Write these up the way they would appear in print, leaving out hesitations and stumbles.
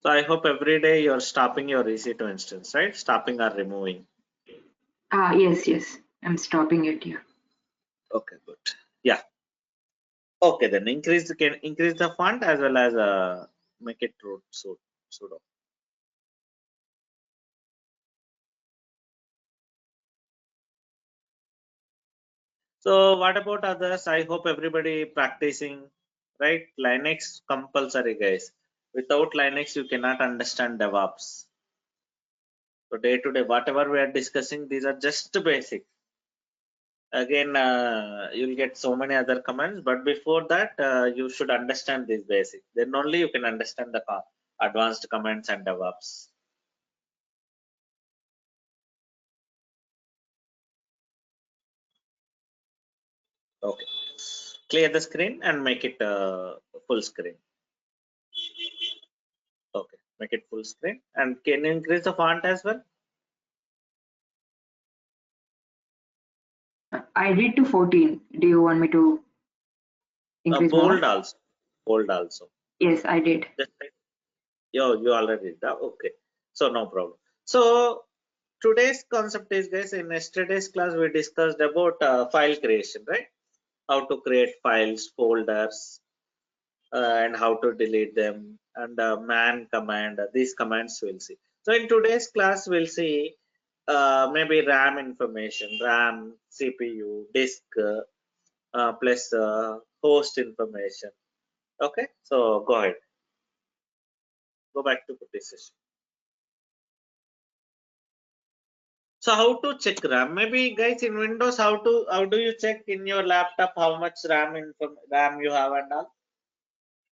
So I hope every day you're stopping your EC2 instance, right? Stopping or removing. Yes. I'm stopping it here. Okay, good. Yeah. Okay, then increase the font as well as make it root sudo. So what about others? I hope everybody practicing, right? Linux compulsory, guys. Without Linux, you cannot understand DevOps. So day to day, whatever we are discussing, these are just basic. Again, you'll get so many other commands, but before that, you should understand these basic. Then only you can understand the advanced commands and DevOps. Okay. Clear the screen and make it full screen. Okay, make it full screen. And can you increase the font as well? I did to 14. Do you want me to increase Bold more? also. Bold also. Yes, I did. Just like, you already did that. Okay. So no problem. So today's concept is, guys, in yesterday's class we discussed about file creation, right? How to create files, folders, and how to delete them, and man command. These commands we'll see. So in today's class we'll see maybe RAM information, RAM, CPU, disk, plus host information. Okay, so go ahead, go back to the session. So how to check RAM? Maybe guys in Windows, how do you check in your laptop how much RAM you have and all?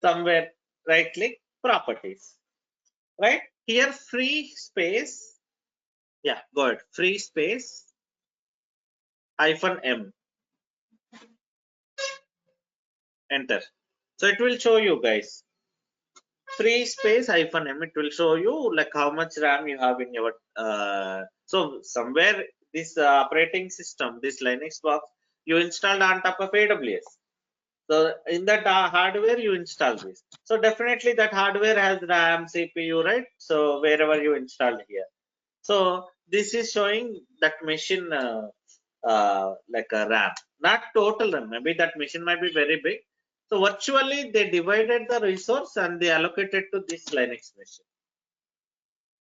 Somewhere right click properties, right? Here free space. Yeah, go ahead. Free space -m. Enter. So it will show you, guys. Free space -m. It will show you like how much RAM you have in your. So somewhere this operating system, this Linux box, you installed on top of AWS. So in that hardware you install this. So definitely that hardware has RAM, CPU, right? So wherever you installed here. So this is showing that machine like a RAM, not total RAM. Maybe that machine might be very big. So virtually they divided the resource and they allocated to this Linux machine.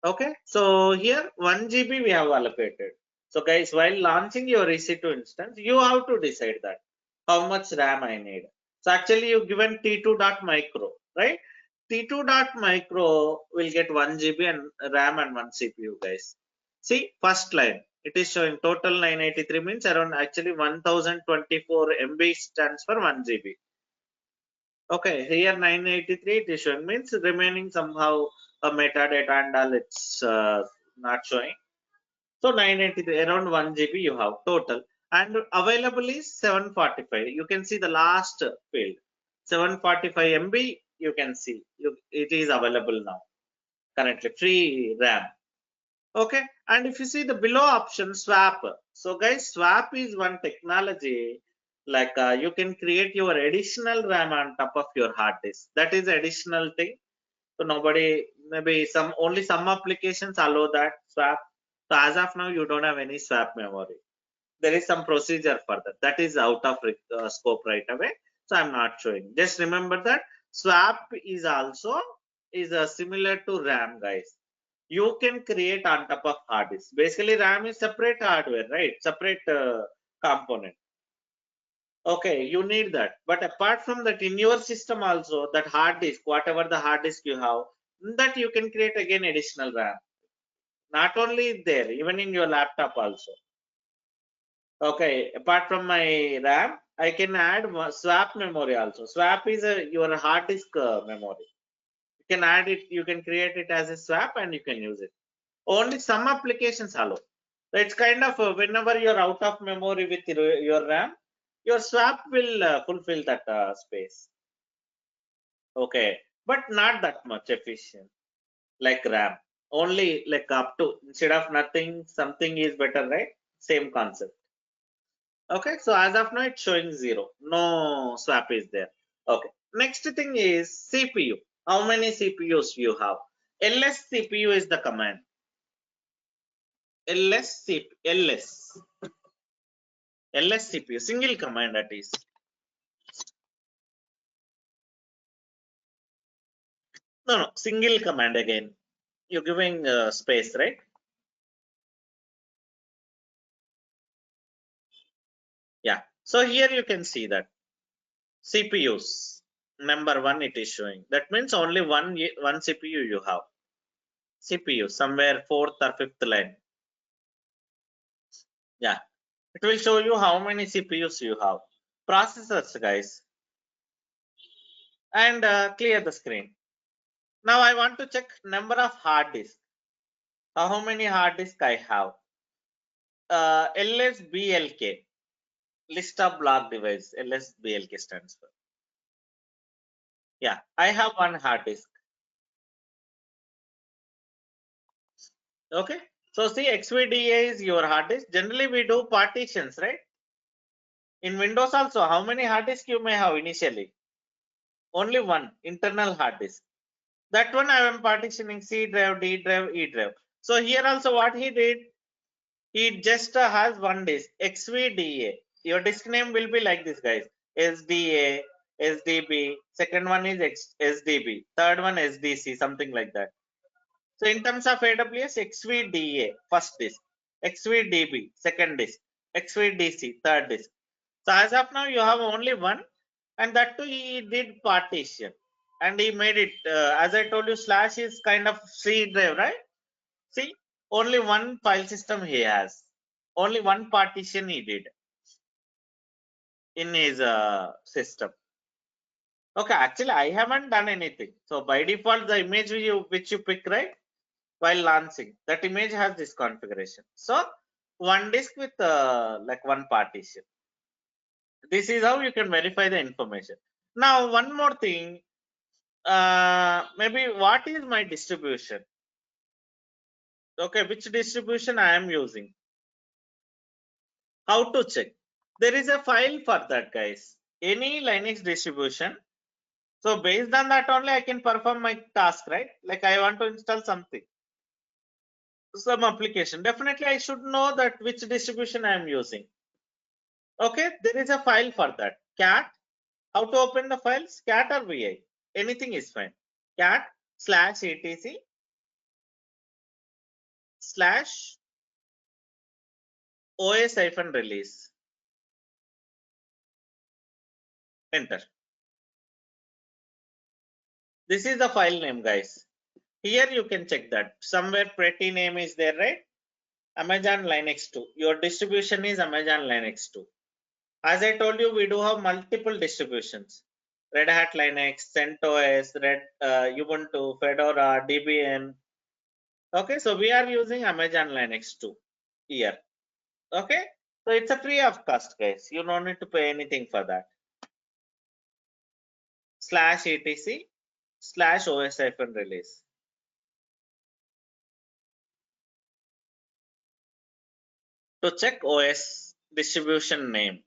Okay, so here 1 GB we have allocated. So guys, while launching your EC2 instance, you have to decide that how much RAM I need. So actually you given T2.micro, right? T2.micro will get 1 GB and RAM and 1 CPU, guys. See, first line, it is showing total 983 means around actually 1024 MB stands for 1 GB. Okay, here 983 it is showing means remaining somehow a metadata and all it's not showing. So 983 around 1 GB you have total and available is 745. You can see the last field 745 MB. You can see it is available now currently free RAM. Okay, and if you see the below option swap, so guys swap is one technology like you can create your additional RAM on top of your hard disk. That is additional thing. So nobody, maybe only some applications allow that swap. So as of now you don't have any swap memory. There is some procedure for that. That is out of scope right away. So I'm not showing. Just remember that swap is also similar to RAM, guys. You can create on top of hard disk. Basically, RAM is separate hardware, right? Separate component. Okay, you need that. But apart from that, in your system also, that hard disk, whatever the hard disk you have, that you can create again additional RAM. Not only there, even in your laptop also. Okay, apart from my RAM, I can add swap memory also. Swap is your hard disk memory. You can add it, you can create it as a swap and you can use it. Only some applications allow. So it's kind of whenever you're out of memory with your RAM, your swap will fulfill that space. Okay, but not that much efficient like RAM. Only like up to, instead of nothing, something is better, right? Same concept. Okay, so as of now it's showing 0. No swap is there. Okay, next thing is CPU. How many CPUs you have? ls cpu is the command. ls cpu, single command that is. No, single command again. You're giving space, right? Yeah. So here you can see that CPUs number 1 it is showing. That means only one CPU you have. CPU somewhere 4th or 5th line. Yeah. It will show you how many CPUs you have. Processors, guys. And clear the screen. Now I want to check number of hard disk. How many hard disk I have? LSBLK, list of block device. LSBLK stands for. Yeah, I have one hard disk. Okay. So see, XVDA is your hard disk. Generally, we do partitions, right? In Windows also, how many hard disk you may have initially? Only one internal hard disk. That one I am partitioning C drive, D drive, E drive. So here also what he did, he just has one disk, XVDA. Your disk name will be like this, guys. SDA, SDB, second one is SDB, third one SDC, something like that. So in terms of AWS, XVDA, first disk, XVDB, second disk, XVDC, third disk. So as of now, you have only one, and that too he did partition, and he made it. As I told you, slash is kind of C drive, right? See, only one file system he has. Only one partition he did in his system. Okay, actually I haven't done anything. So by default, the image which you pick, right, while launching, that image has this configuration. So one disk with like one partition. This is how you can verify the information. Now one more thing, maybe what is my distribution? Okay, which distribution I am using? How to check? There is a file for that, guys. Any Linux distribution. So based on that only I can perform my task, right? Like I want to install something, some application. Definitely I should know that which distribution I am using. Okay, there is a file for that. Cat. How to open the files? Cat or vi? Anything is fine. Cat /etc /os-release. Enter. This is the file name, guys. Here you can check that. Somewhere pretty name is there, right? Amazon Linux 2. Your distribution is Amazon Linux 2. As I told you, we do have multiple distributions. Red Hat Linux, CentOS, Ubuntu, Fedora, Debian. Okay, so we are using Amazon Linux 2 here. Okay, so it's a free of cost, guys. You don't need to pay anything for that. /etc /os-release. To check OS distribution name.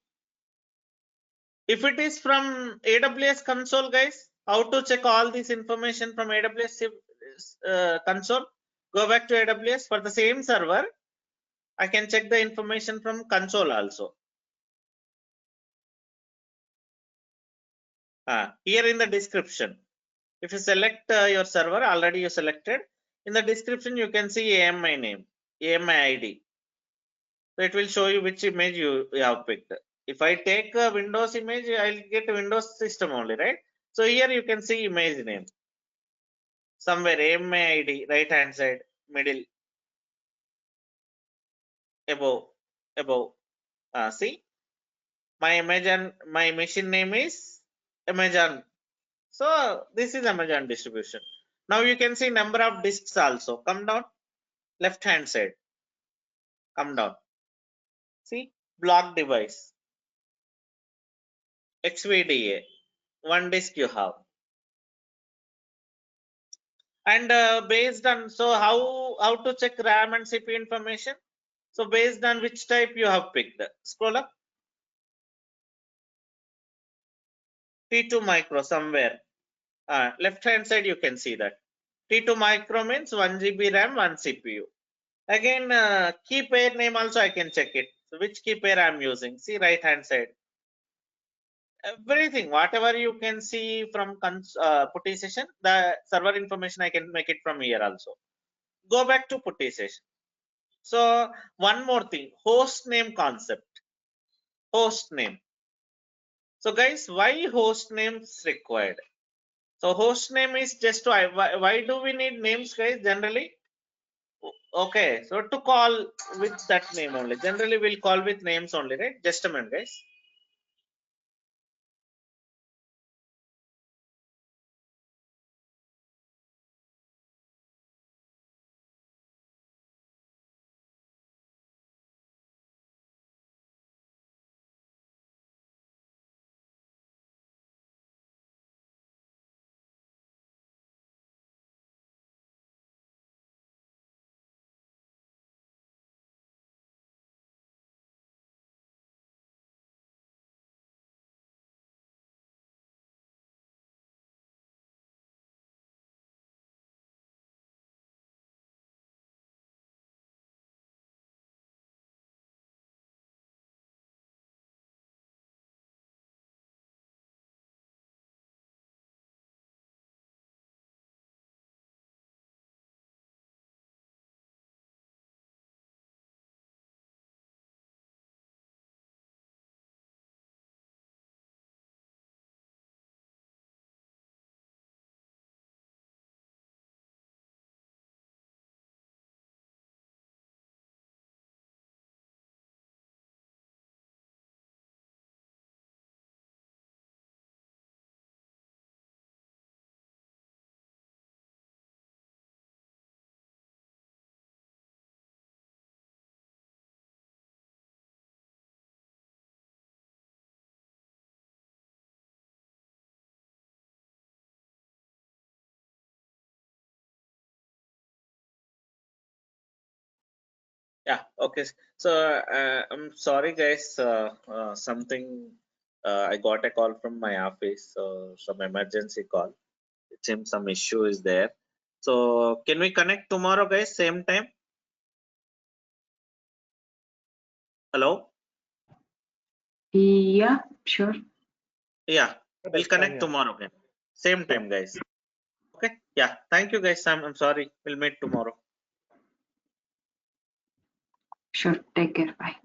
If it is from AWS console, guys, how to check all this information from AWS console? Go back to AWS for the same server. I can check the information from console also. Here in the description, if you select your server, already you selected. In the description, you can see AMI name, AMI ID. So it will show you which image you have picked. If I take a Windows image, I'll get a Windows system only, right? So here you can see image name. Somewhere AMI ID, right hand side, middle, above. See, my machine name is Amazon. So this is Amazon distribution. Now you can see number of disks also. Come down, left hand side. Come down. See, block device, XVDA, one disk you have. And based on, so how to check RAM and CPU information? So based on which type you have picked. Scroll up. T2 micro somewhere. Left hand side you can see that. T2 micro means 1 GB RAM, 1 CPU. Again, key pair name also I can check it. So which key pair I'm using? See right hand side. Everything, whatever you can see from putty session, the server information I can make it from here also. Go back to putty session. So one more thing, host name concept. Host name. So guys, why host names required? So host name is just to why do we need names, guys? Generally, okay. So to call with that name only. Generally, we'll call with names only, right? Just a minute, guys. Yeah, okay. So I'm sorry, guys. Something I got a call from my office, some emergency call. It seems some issue is there. So can we connect tomorrow, guys? Same time? Hello? Yeah, sure. Yeah, we'll That's fine, connect yeah. tomorrow again. Same time, guys. Okay. Yeah. Thank you, guys. I'm sorry. We'll meet tomorrow. Sure. Take care. Bye.